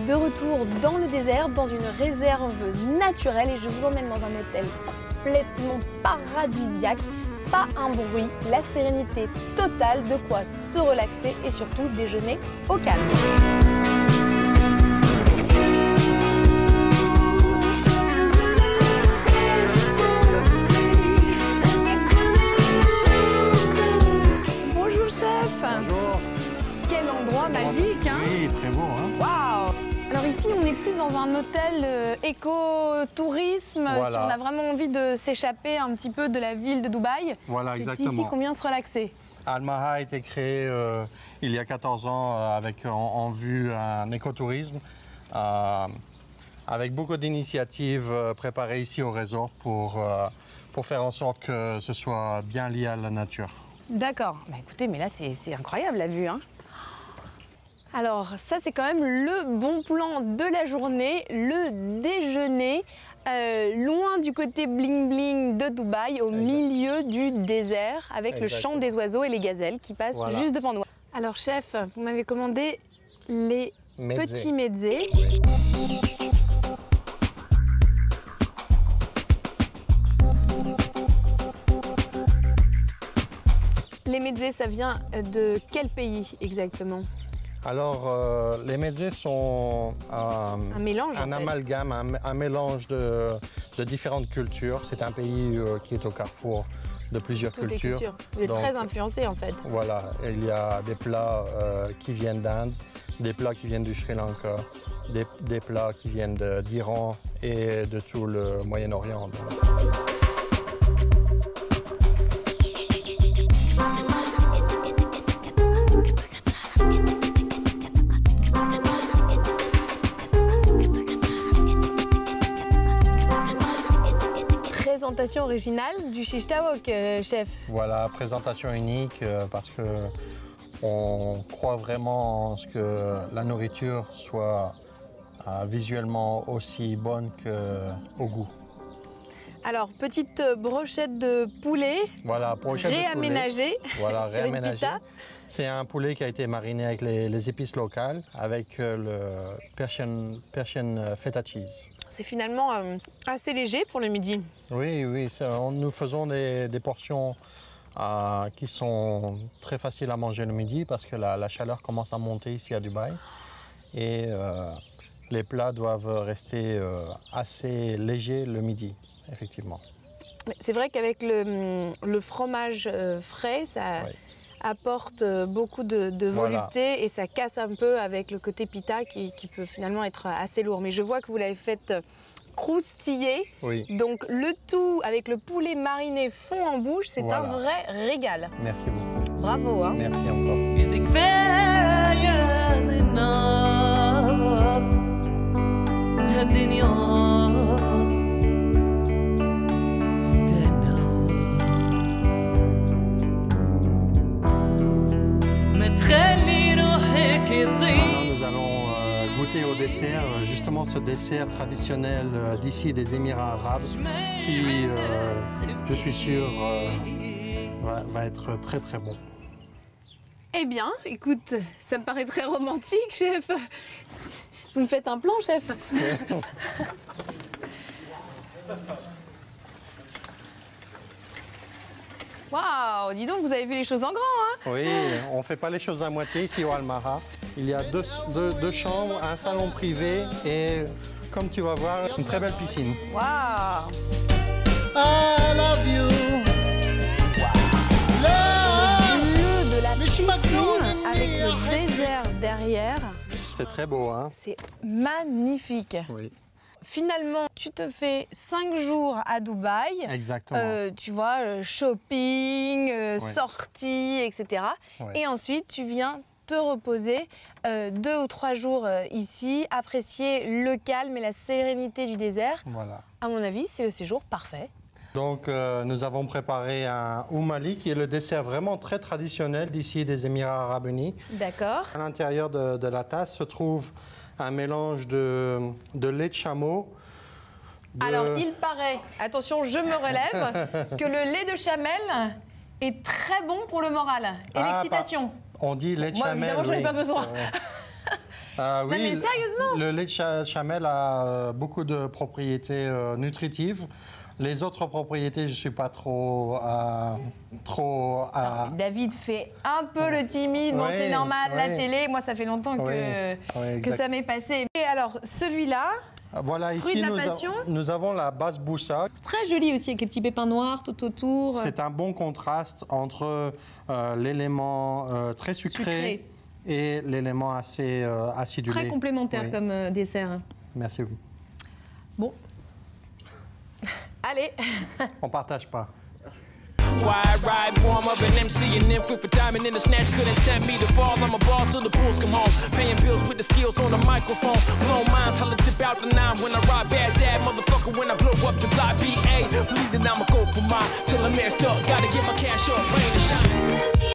De retour dans le désert, dans une réserve naturelle, et je vous emmène dans un hôtel complètement paradisiaque. Pas un bruit, la sérénité totale, de quoi se relaxer et surtout déjeuner au calme. Bonjour chef. Bonjour. Quel endroit magique, hein? Oui, très beau, hein? Waouh! Alors ici, on n'est plus dans un hôtel éco-tourisme, Voilà. si on a vraiment envie de s'échapper un petit peu de la ville de Dubaï. Voilà, C'est exactement. ici qu'on vient se relaxer. Al Maha a été créé il y a 14 ans avec en vue un écotourisme, avec beaucoup d'initiatives préparées ici au resort pour faire en sorte que ce soit bien lié à la nature. D'accord. Bah écoutez, mais là, c'est incroyable la vue, hein? Alors ça, c'est quand même le bon plan de la journée, le déjeuner, loin du côté bling-bling de Dubaï, au milieu du désert, avec le chant des oiseaux et les gazelles qui passent juste devant nous. Alors chef, vous m'avez commandé les petits mezzés. Les mezzés, ça vient de quel pays exactement? Alors, les mezzés sont un mélange, un amalgame, un mélange de différentes cultures. C'est un pays qui est au carrefour de plusieurs cultures. Vous êtes très influencé en fait. Voilà, il y a des plats qui viennent d'Inde, des plats qui viennent du Sri Lanka, des plats qui viennent d'Iran et de tout le Moyen-Orient. Présentation originale du shish tawok, chef. Voilà, présentation unique parce que on croit vraiment en ce que la nourriture soit visuellement aussi bonne qu'au goût. Alors, petite brochette de poulet, voilà, réaménagée, voilà, sur une pita. C'est un poulet qui a été mariné avec les épices locales, avec le Persian feta cheese. C'est finalement assez léger pour le midi. Oui, nous faisons des portions qui sont très faciles à manger le midi parce que la chaleur commence à monter ici à Dubaï. Et les plats doivent rester assez légers le midi, effectivement. C'est vrai qu'avec le fromage frais, ça apporte beaucoup de volupté et ça casse un peu avec le côté pita qui peut finalement être assez lourd. Mais je vois que vous l'avez fait croustiller. Oui. Donc le tout avec le poulet mariné fond en bouche, c'est un vrai régal. Merci beaucoup. Bravo. Hein. Merci encore. Nous allons goûter au dessert, justement ce dessert traditionnel d'ici des Émirats arabes qui, je suis sûr, va être très très bon. Eh bien, écoute, ça me paraît très romantique, chef. Vous me faites un plan, chef? Waouh, dis donc, vous avez vu les choses en grand, hein? Oui, on ne fait pas les choses à moitié ici au Al Maha. Il y a deux chambres, un salon privé et, comme tu vas voir, une très belle piscine. Waouh! I love you. Le bleu de la piscine avec le désert derrière. C'est très beau, hein? C'est magnifique. Oui. finalement, tu te fais 5 jours à Dubaï. Exactement. Tu vois, shopping, Ouais. sorties, etc. Ouais. Et ensuite, tu viens te reposer 2 ou 3 jours ici, apprécier le calme et la sérénité du désert. Voilà. À mon avis, c'est le séjour parfait. Donc, nous avons préparé un oumali, qui est le dessert vraiment très traditionnel d'ici des Émirats Arabes Unis. D'accord. À l'intérieur de la tasse se trouve un mélange de lait de chameau. Alors, il paraît, attention, je me relève, que le lait de chamel est très bon pour le moral et l'excitation. On dit lait de Moi, chamel. évidemment, je n'en ai oui. pas besoin. Oui, mais sérieusement? Le lait de chamel a beaucoup de propriétés nutritives. Les autres propriétés, je ne suis pas trop... David fait un peu le timide, bon, Oui, c'est normal, la oui. télé, moi ça fait longtemps Oui, que exact. ça m'est passé. Et alors, celui-là, Voilà, Fruit ici, de la passion. nous avons la basboussa. très joli aussi, avec les petits pépins noirs tout autour. C'est un bon contraste entre l'élément très sucré, et l'élément assez acidulé. Très complémentaire Oui. comme dessert. Merci. Bon. Allez. On ne partage pas. Wide ride, warm up an MC and then flip a diamond in the snatch. Couldn't tempt me to fall. I'm a ball till the bulls come home. Paying bills with the skills on the microphone. Blow minds, holla tip out the 9 when I ride bad dad, motherfucker. When I blow up the block, BA. Believe that I'ma go for mine till I'm messed up. Gotta get my cash up, rain and shine.